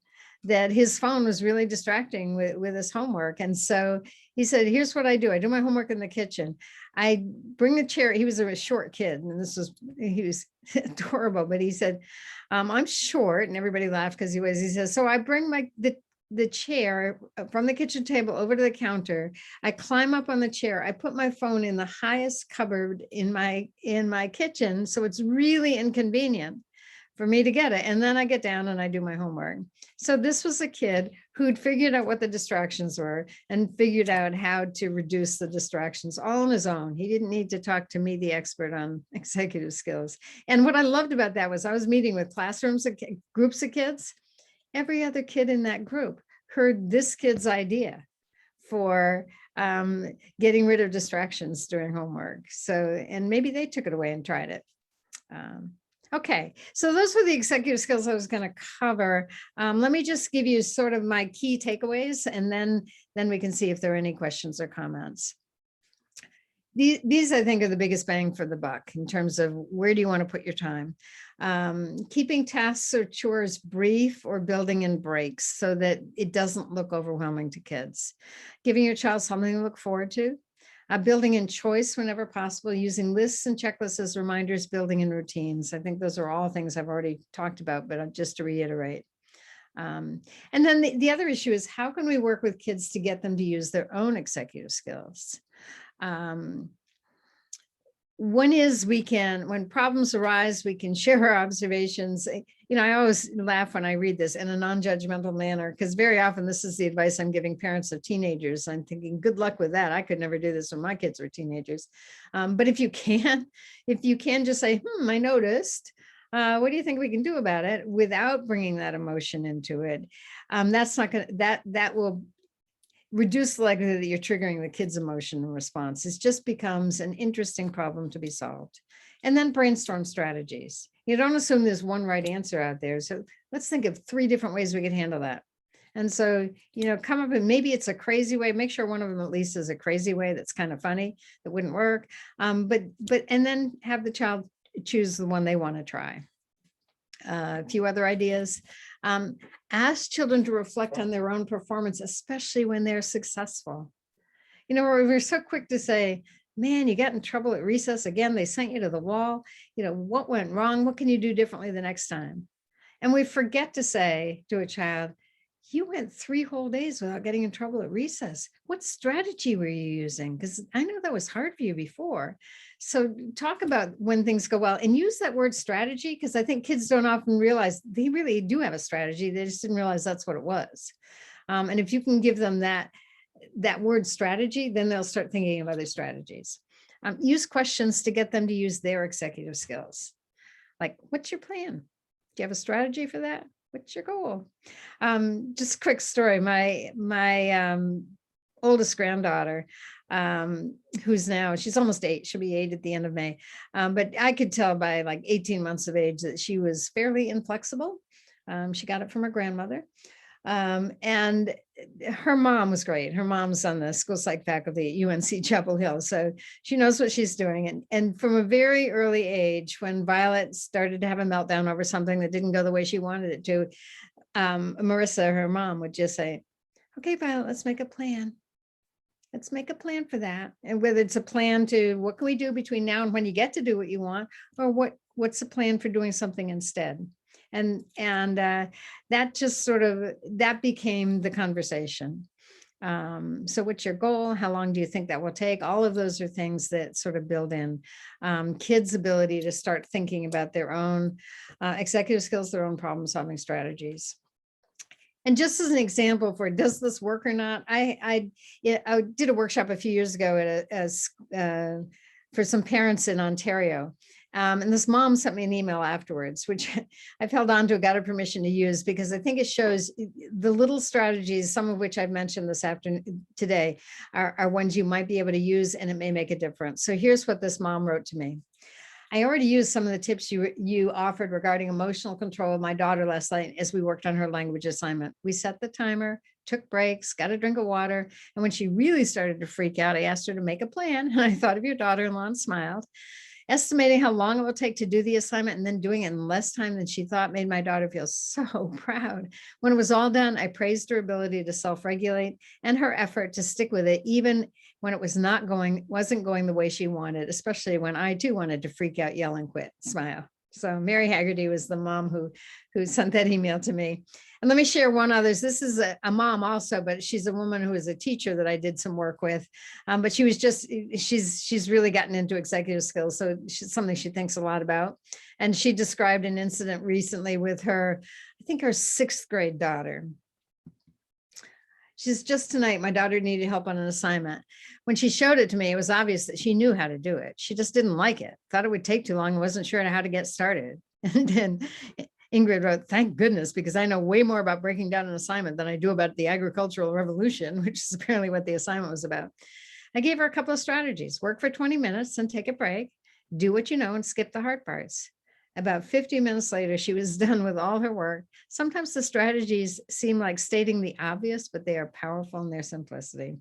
that his phone was really distracting with his homework. And so he said, here's what I do. I do my homework in the kitchen. I bring the chair. He was a short kid, and he was adorable, but he said, I'm short, and everybody laughed because he was. He says, so I bring the chair from the kitchen table over to the counter. I climb up on the chair. I put my phone in the highest cupboard in my kitchen, so it's really inconvenient for me to get it. And then I get down and I do my homework. So this was a kid who'd figured out what the distractions were and figured out how to reduce the distractions all on his own. He didn't need to talk to me, the expert on executive skills. And what I loved about that was I was meeting with classrooms, groups of kids. Every other kid in that group heard this kid's idea for getting rid of distractions during homework. So, and maybe they took it away and tried it. Okay, so those were the executive skills I was going to cover. Let me just give you sort of my key takeaways, and then we can see if there are any questions or comments. These I think are the biggest bang for the buck in terms of where do you want to put your time. Keeping tasks or chores brief or building in breaks so that it doesn't look overwhelming to kids. Giving your child something to look forward to. Building in choice whenever possible, using lists and checklists as reminders, building in routines. I think those are all things I've already talked about, but just to reiterate. And then the other issue is, how can we work with kids to get them to use their own executive skills? one is when problems arise, we can share our observations. I always laugh when I read this in a non-judgmental manner, because very often this is the advice I'm giving parents of teenagers. I'm thinking, good luck with that. I could never do this when my kids were teenagers. But if you can just say, I noticed, what do you think we can do about it, without bringing that emotion into it? That's not going to, that will reduce the likelihood that you're triggering the kid's emotion and response. It just becomes an interesting problem to be solved. And then brainstorm strategies. You don't assume there's one right answer out there. So let's think of 3 different ways we could handle that. And so, come up with, maybe it's a crazy way, make sure one of them at least is a crazy way that's kind of funny, that wouldn't work. And then have the child choose the one they want to try. A few other ideas. Ask children to reflect on their own performance, especially when they're successful. We're so quick to say, man, you got in trouble at recess again. They sent you to the wall. What went wrong? What can you do differently the next time? And we forget to say to a child, you went 3 whole days without getting in trouble at recess. What strategy were you using? Because I know that was hard for you before. So talk about when things go well, and use that word strategy, because I think kids don't often realize they really do have a strategy. They just didn't realize that's what it was. And if you can give them that word strategy, then they'll start thinking of other strategies. Use questions to get them to use their executive skills. Like, what's your plan? Do you have a strategy for that? What's your goal? Just a quick story. My oldest granddaughter, she's almost 8. She'll be 8 at the end of May. But I could tell by like 18 months of age that she was fairly inflexible. She got it from her grandmother. And her mom was great. Her mom's on the school psych faculty at UNC Chapel Hill. So she knows what she's doing. And from a very early age, when Violet started to have a meltdown over something that didn't go the way she wanted it to, Marissa, her mom, would just say, okay, Violet, let's make a plan. Let's make a plan for that. And whether it's a plan to what can we do between now and when you get to do what you want, or what's the plan for doing something instead? And that just that became the conversation. So what's your goal? How long do you think that will take? All of those are things that sort of build in kids' ability to start thinking about their own executive skills, their own problem solving strategies. And just as an example for does this work or not, I did a workshop a few years ago for some parents in Ontario. And this mom sent me an email afterwards, which I've held on to, got her permission to use, because I think it shows the little strategies, some of which I've mentioned today, are ones you might be able to use, and it may make a difference. So here's what this mom wrote to me. I already used some of the tips you offered regarding emotional control of my daughter last night as we worked on her language assignment. We set the timer, took breaks, got a drink of water. And when she really started to freak out, I asked her to make a plan. And I thought of your daughter-in-law and smiled. Estimating how long it will take to do the assignment and then doing it in less time than she thought made my daughter feel so proud. When it was all done, I praised her ability to self-regulate and her effort to stick with it, even when it wasn't going the way she wanted, especially when I too wanted to freak out, yell, and quit. Smile. So Mary Haggerty was the mom who sent that email to me. And let me share one others. This is a mom also, but she's a woman who is a teacher that I did some work with. But she's really gotten into executive skills. So she's something she thinks a lot about. And she described an incident recently with her 6th grade daughter. She's just tonight, my daughter needed help on an assignment. When she showed it to me, it was obvious that she knew how to do it. She just didn't like it, thought it would take too long, and wasn't sure how to get started. And then Ingrid wrote, thank goodness, because I know way more about breaking down an assignment than I do about the agricultural revolution, which is apparently what the assignment was about. I gave her a couple of strategies. Work for 20 minutes and take a break. Do what you know and skip the hard parts. About 50 minutes later, she was done with all her work. Sometimes the strategies seem like stating the obvious, but they are powerful in their simplicity.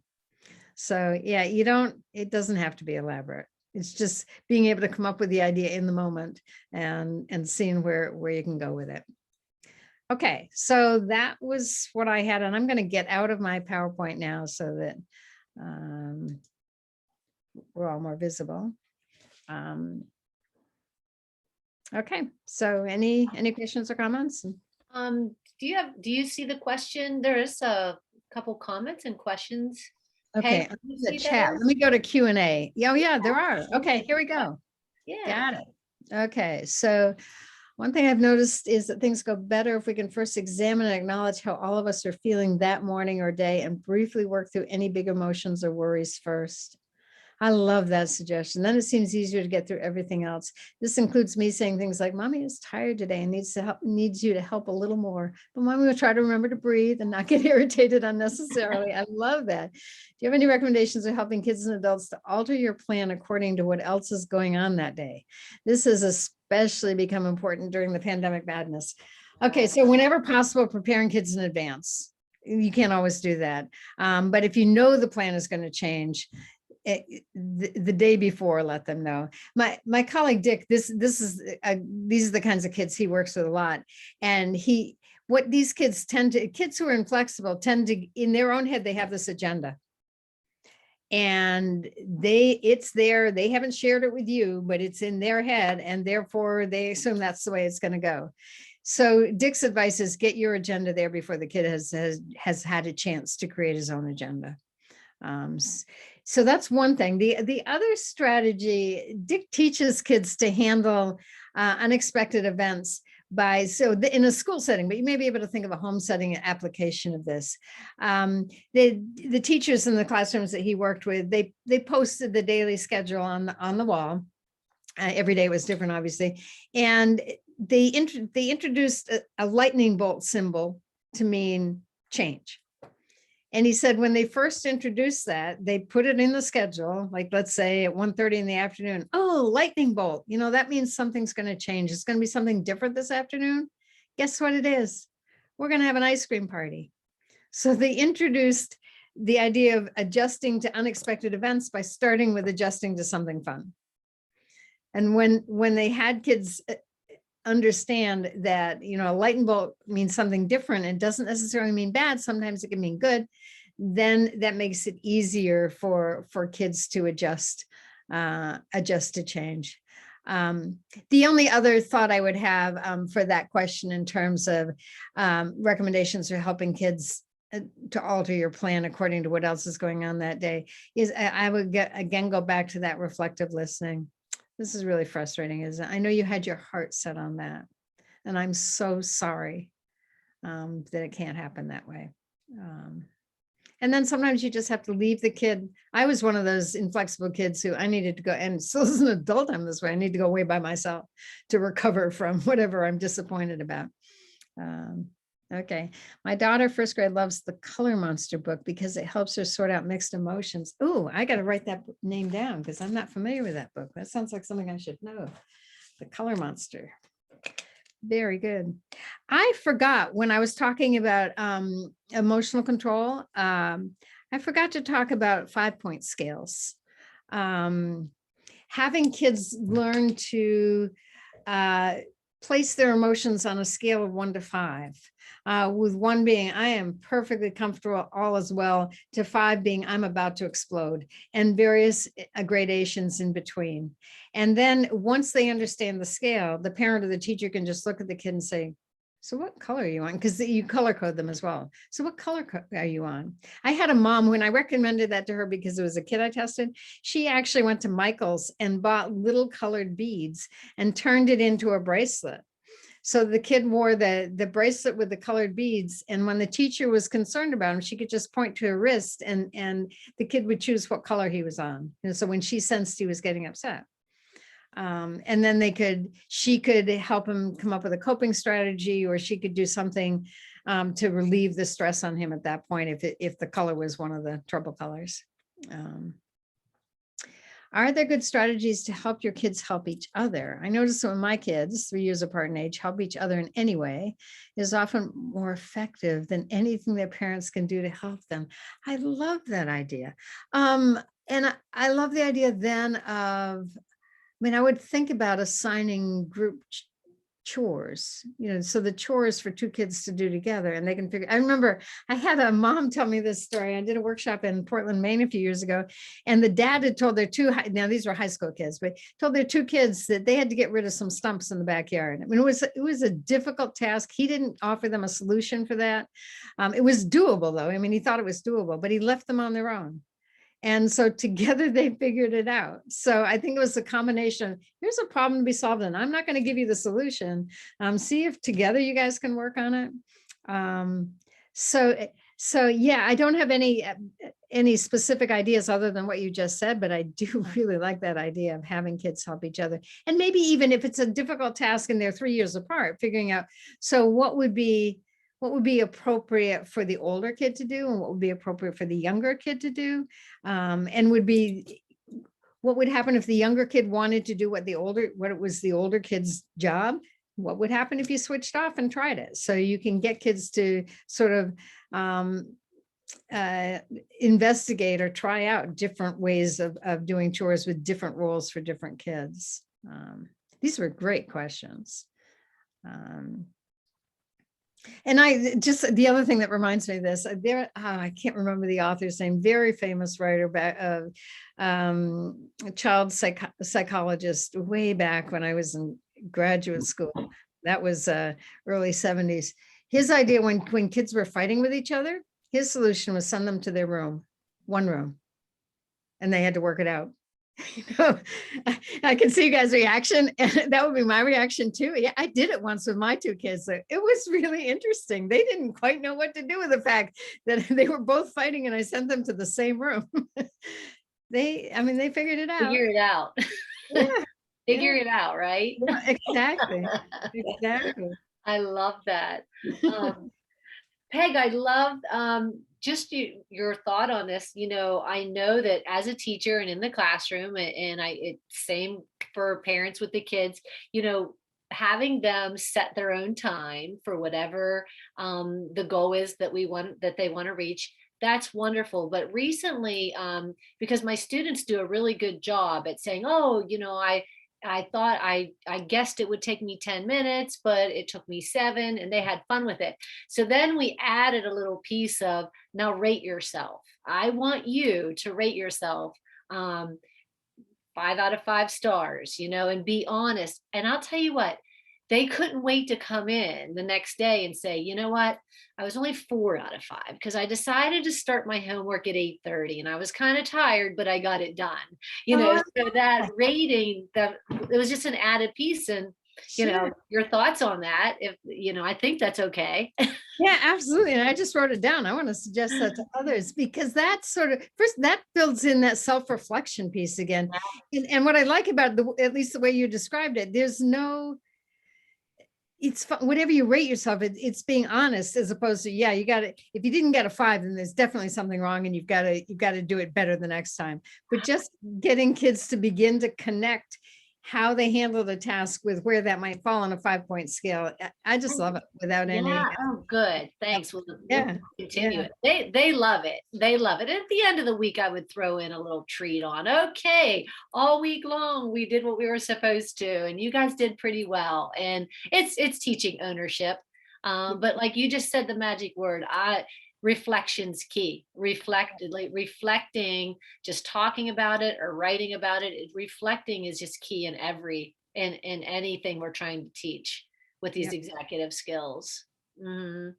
So yeah, it doesn't have to be elaborate. It's just being able to come up with the idea in the moment and seeing where you can go with it. Okay, so that was what I had, and I'm going to get out of my PowerPoint now so that we're all more visible. Okay, so any questions or comments? Do you see the question? There is a couple comments and questions. Okay, Peg, do you the see chat. those? Let me go to Q&A. Yeah, there are. Okay, here we go. Yeah. Got it. Okay, so one thing I've noticed is that things go better if we can first examine and acknowledge how all of us are feeling that morning or day and briefly work through any big emotions or worries first. I love that suggestion. Then it seems easier to get through everything else. This includes me saying things like, Mommy is tired today and needs you to help a little more. But Mommy will try to remember to breathe and not get irritated unnecessarily. I love that. Do you have any recommendations for helping kids and adults to alter your plan according to what else is going on that day? This has especially become important during the pandemic madness. Okay, so whenever possible, preparing kids in advance. You can't always do that. But if you know the plan is going to change, the day before, let them know. My colleague Dick, these are the kinds of kids he works with a lot, and what these kids kids who are inflexible tend to, in their own head, they have this agenda, and it's there. They haven't shared it with you, but it's in their head, and therefore they assume that's the way it's going to go. So Dick's advice is get your agenda there before the kid has had a chance to create his own agenda. So that's one thing. The other strategy, Dick teaches kids to handle unexpected events in a school setting, but you may be able to think of a home setting application of this. The teachers in the classrooms that he worked with, they posted the daily schedule on the wall. Every day was different, obviously, and they introduced a lightning bolt symbol to mean change. And he said when they first introduced that, they put it in the schedule, like let's say at 1:30 in the afternoon. Oh, lightning bolt, that means something's going to change. It's going to be something different this afternoon. Guess what it is? We're going to have an ice cream party. So they introduced the idea of adjusting to unexpected events by starting with adjusting to something fun. And when they had kids understand that, a lightning bolt means something different, it doesn't necessarily mean bad, sometimes it can mean good, then that makes it easier for kids to adjust to change. The only other thought I would have for that question in terms of recommendations for helping kids to alter your plan according to what else is going on that day is I would again go back to that reflective listening. This is really frustrating, isn't it? I know you had your heart set on that, and I'm so sorry that it can't happen that way. And then sometimes you just have to leave the kid. I was one of those inflexible kids who I needed to go, and still as an adult, I'm this way. I need to go away by myself to recover from whatever I'm disappointed about. Okay. My daughter, first grade, loves the Color Monster book because it helps her sort out mixed emotions. Oh, I got to write that name down because I'm not familiar with that book. That sounds like something I should know. The Color Monster. Very good. I forgot when I was talking about emotional control. I forgot to talk about 5-point scales. Having kids learn to place their emotions on a scale of 1 to 5. With 1 being, I am perfectly comfortable, all is well, to 5 being, I'm about to explode, and various gradations in between. And then once they understand the scale, the parent or the teacher can just look at the kid and say, so what color are you on? Because you color code them as well. So what color are you on? I had a mom, when I recommended that to her because it was a kid I tested, she actually went to Michael's and bought little colored beads and turned it into a bracelet. So the kid wore the bracelet with the colored beads. And when the teacher was concerned about him, she could just point to her wrist and the kid would choose what color he was on. And so when she sensed he was getting upset. And then she could help him come up with a coping strategy, or she could do something to relieve the stress on him at that point if the color was one of the trouble colors. Are there good strategies to help your kids help each other? I noticed when my kids, 3 years apart in age, help each other in any way is often more effective than anything their parents can do to help them. I love that idea. And I love the idea then of, I would think about assigning group chores, so the chores for 2 kids to do together, and they can figure. I remember I had a mom tell me this story. I did a workshop in Portland, Maine a few years ago, and the dad had told their now these were high school kids, but told their 2 kids that they had to get rid of some stumps in the backyard. It was a difficult task. He didn't offer them a solution for that. It was doable though. He thought it was doable, but he left them on their own. And so together they figured it out. So I think it was a combination. Here's a problem to be solved, and I'm not going to give you the solution. See if together you guys can work on it. So yeah, I don't have any specific ideas other than what you just said, but I do really like that idea of having kids help each other. And maybe even if it's a difficult task and they're 3 years apart, figuring out, so what would be appropriate for the older kid to do and what would be appropriate for the younger kid to do, and what would happen if the younger kid wanted to do what it was the older kid's job. What would happen if you switched off and tried it? So you can get kids to sort of investigate or try out different ways of doing chores with different roles for different kids. These were great questions. And the other thing that reminds me of this, I can't remember the author's name, very famous writer, a child psychologist way back when I was in graduate school. That was early 70s. His idea when kids were fighting with each other, his solution was send them to their room, one room, and they had to work it out. You know, I can see you guys' reaction, and that would be my reaction too. Yeah, I did it once with my 2 kids. So it was really interesting. They didn't quite know what to do with the fact that they were both fighting, and I sent them to the same room. They figured it out. Figure it out. Yeah, Figure it out, right? yeah, exactly. I love that. Peg, I love just your thought on this. You know, I know that as a teacher and in the classroom, and same for parents with the kids, you know, having them set their own time for whatever the goal is that they want to reach. That's wonderful. But recently, because my students do a really good job at saying, oh, you know, I thought I guessed it would take me 10 minutes, but it took me 7, and they had fun with it. So then we added a little piece of, now rate yourself. I want you to rate yourself 5 out of 5 stars, you know, and be honest. And I'll tell you what, they couldn't wait to come in the next day and say, you know what, I was only 4 out of 5 because I decided to start my homework at 8:30 and I was kind of tired, but I got it done. You know, so that rating, that it was just an added piece. And you know, your thoughts on that, if you know, I think that's okay. Yeah, absolutely. And I just wrote it down. I want to suggest that to others, because that sort of, first, that builds in that self-reflection piece again. And what I like about at least the way you described it, there's no, it's whatever you rate yourself, it's being honest, as opposed to, yeah, you got to, if you didn't get a 5, then there's definitely something wrong and you've got to do it better the next time. But just getting kids to begin to connect how they handle the task with where that might fall on a 5-point scale. I just love it without any. Oh, good. Thanks. We'll Yeah. continue it. They love it. They love it. At the end of the week, I would throw in a little treat on. Okay, all week long, we did what we were supposed to, and you guys did pretty well. And it's teaching ownership. But like you just said, the magic word, reflection's key. Reflecting, just talking about it or writing about it. Reflecting is just key in anything we're trying to teach with these executive skills. Mm-hmm.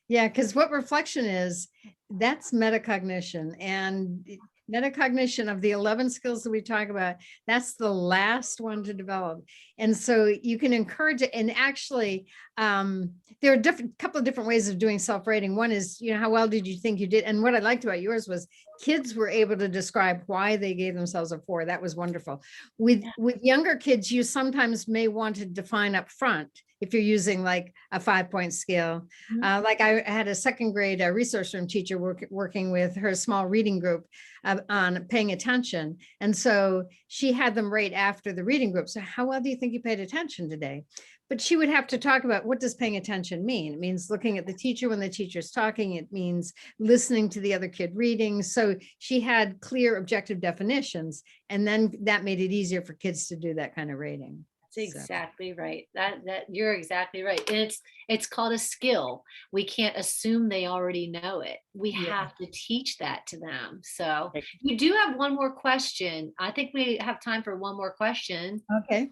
Yeah, because what reflection is, that's metacognition, and metacognition of the 11 skills that we talk about, that's the last one to develop. And so you can encourage it. And actually, there are couple of different ways of doing self-rating. One is, you know, how well did you think you did? And what I liked about yours was kids were able to describe why they gave themselves a 4. That was wonderful. With younger kids, you sometimes may want to define up front if you're using like a 5-point scale. Mm-hmm. Like I had a 2nd grade resource room teacher working with her small reading group on paying attention. And so she had them rate after the reading group. So how well do you think you paid attention today? But she would have to talk about, what does paying attention mean? It means looking at the teacher when the teacher's talking. It means listening to the other kid reading. So she had clear objective definitions, and then that made it easier for kids to do that kind of rating. That's exactly right. That you're exactly right. And it's called a skill. We can't assume they already know it. We have to teach that to them. So you do have one more question. I think we have time for one more question. Okay.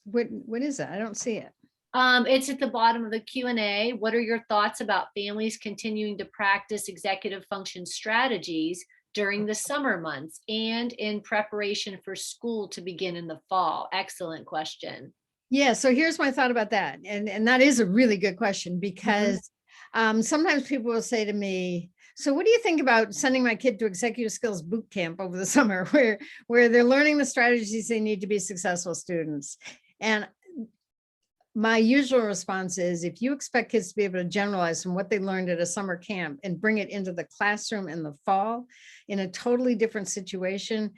What is it? I don't see it. It's at the bottom of the Q&A. What are your thoughts about families continuing to practice executive function strategies during the summer months and in preparation for school to begin in the fall? Excellent question. Yeah, so here's my thought about that. And that is a really good question because sometimes people will say to me, so what do you think about sending my kid to executive skills boot camp over the summer where they're learning the strategies they need to be successful students? And my usual response is, if you expect kids to be able to generalize from what they learned at a summer camp and bring it into the classroom in the fall in a totally different situation,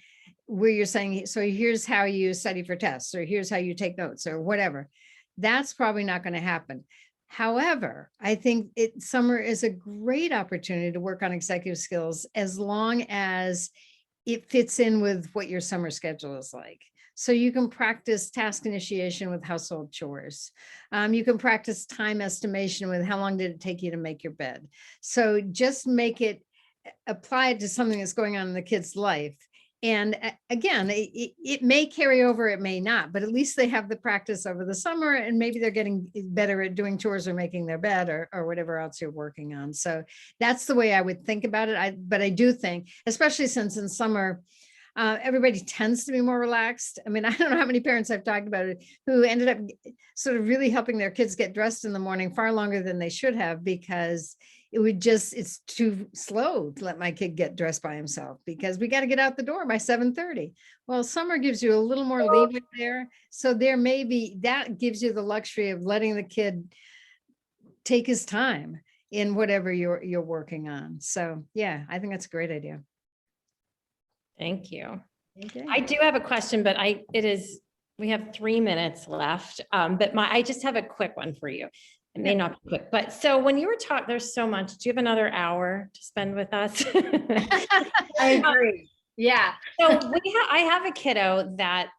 where you're saying, so here's how you study for tests, or here's how you take notes, or whatever, that's probably not going to happen. However, I think summer is a great opportunity to work on executive skills as long as it fits in with what your summer schedule is like. So you can practice task initiation with household chores. You can practice time estimation with how long did it take you to make your bed. So just apply it to something that's going on in the kid's life. And again, it may carry over, it may not, but at least they have the practice over the summer, and maybe they're getting better at doing chores or making their bed or whatever else you're working on. So that's the way I would think about it. But I do think, especially since in summer, everybody tends to be more relaxed. I mean, I don't know how many parents I've talked about it who ended up sort of really helping their kids get dressed in the morning far longer than they should have, because it's too slow to let my kid get dressed by himself because we got to get out the door by 7:30. Well, summer gives you a little more leeway there. So that gives you the luxury of letting the kid take his time in whatever you're working on. So yeah, I think that's a great idea. Thank you. Okay. I do have a question, but we have 3 minutes left. But I just have a quick one for you. It may not be quick, but so when you were talking, there's so much. Do you have another hour to spend with us? I agree. Yeah. So I have a kiddo that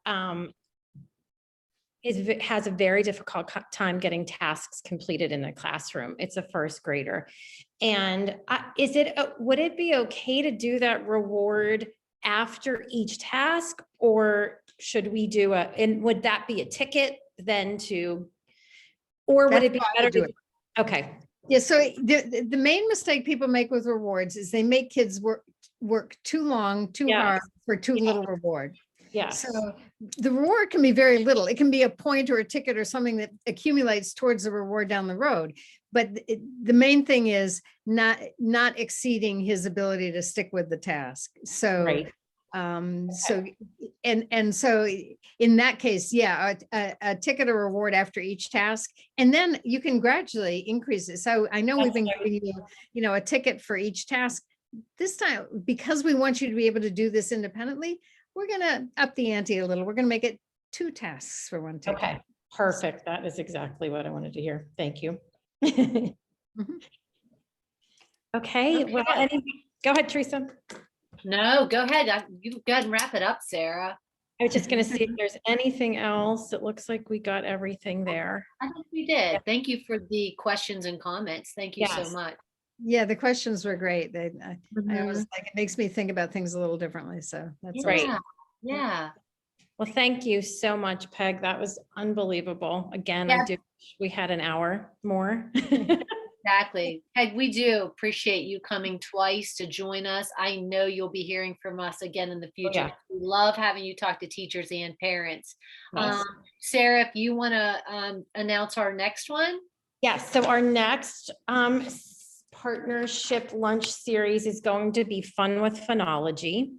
has a very difficult time getting tasks completed in the classroom. It's a first grader. And would it be okay to do that reward after each task, or should we do and would that be a ticket then or would it be better to do it? Okay. Yeah, so the main mistake people make with rewards is they make kids work too long, too hard for too little reward. Yeah. So the reward can be very little. It can be a point or a ticket or something that accumulates towards the reward down the road. But the main thing is not exceeding his ability to stick with the task. So right. So in that case, yeah, a ticket or reward after each task, and then you can gradually increase it. So I know we've been giving you, a ticket for each task. This time, because we want you to be able to do this independently, we're going to up the ante a little. We're going to make it 2 tasks for 1 ticket. Okay, perfect. That is exactly what I wanted to hear. Thank you. Okay, well, go ahead, Teresa. No, go ahead. You go ahead and wrap it up, Sarah. I was just going to see if there's anything else. It looks like we got everything there. I think we did. Thank you for the questions and comments. Thank you so much. Yeah, the questions were great. I always it makes me think about things a little differently. So that's great. Awesome. Yeah. Well, thank you so much, Peg. That was unbelievable. Again, I do wish we had an hour more. Exactly. Peg, we do appreciate you coming twice to join us. I know you'll be hearing from us again in the future. We love having you talk to teachers and parents. Yes. Sarah, if you want to announce our next one. Yes. So our next partnership lunch series is going to be Fun with Phonology.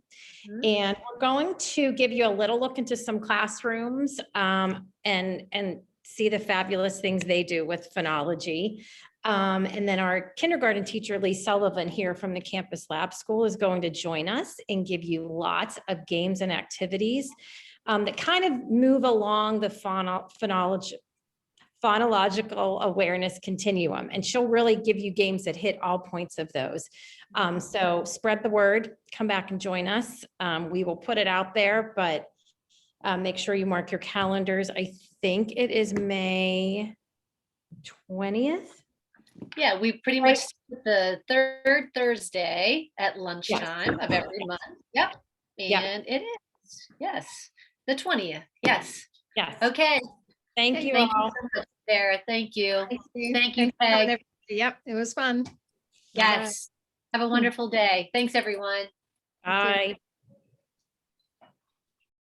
And we're going to give you a little look into some classrooms and see the fabulous things they do with phonology. And then our kindergarten teacher, Lee Sullivan, here from the Campus Lab School, is going to join us and give you lots of games and activities that kind of move along the phonological awareness continuum. And she'll really give you games that hit all points of those. So spread the word, come back and join us. We will put it out there, but make sure you mark your calendars. I think it is May 20th. Yeah, we pretty much the 3rd Thursday at lunchtime of every month. Yep. And it is, yes, the 20th. Yes. Yes. Okay. Thank you all. all. So much, Sarah. Thank you. Thank you, Thanks, Peg. Yep, it was fun. Yes. Have a wonderful day. Thanks, everyone. Bye.